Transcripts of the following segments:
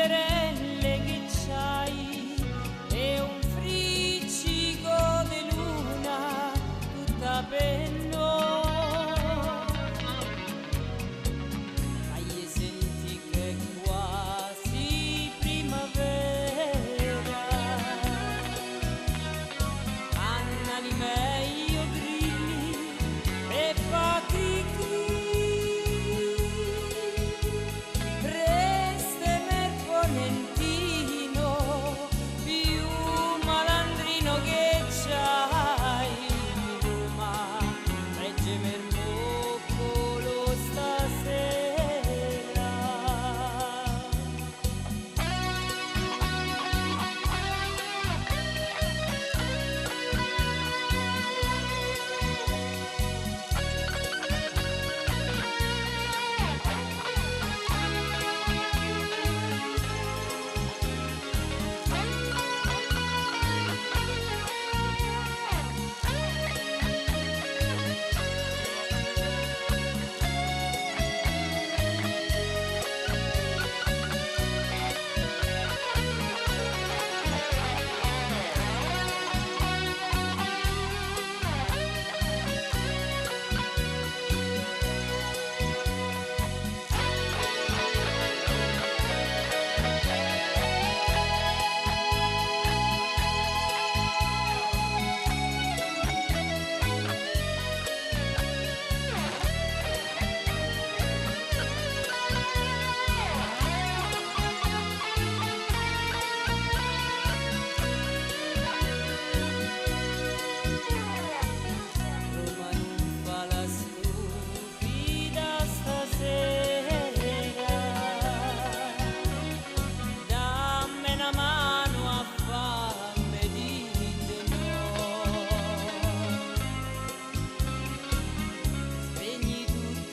brillerelle che c'hai e un friccico di luna tutta per noi. Fagli senti che è quasi primavera, Anna di meglio grilli e fa cri-cri. Più malandrino che c'hai, Roma, reggimi il moccolo stasera.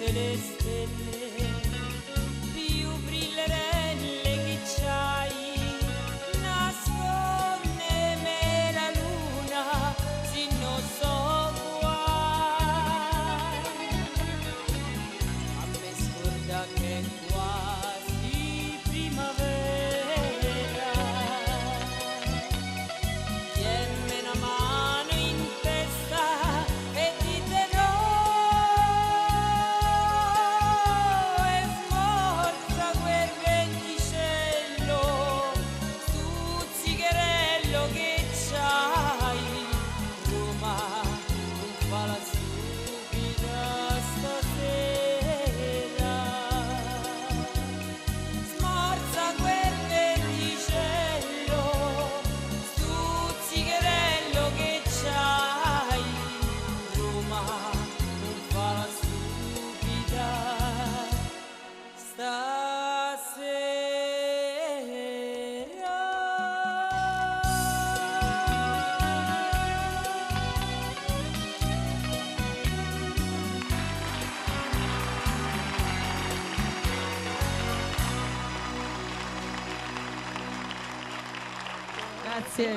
Le stelle più brillerelle che c'hai, nascondeme la luna se non so guai. A me scorda che è quasi primavera, tienme una mano in testa e dite no. Che c'hai, Roma, non fa la stupida stasera. Smorza quel venticello, stuzzicherello che c'hai, Roma, non fa la stupida stasera. Grazie.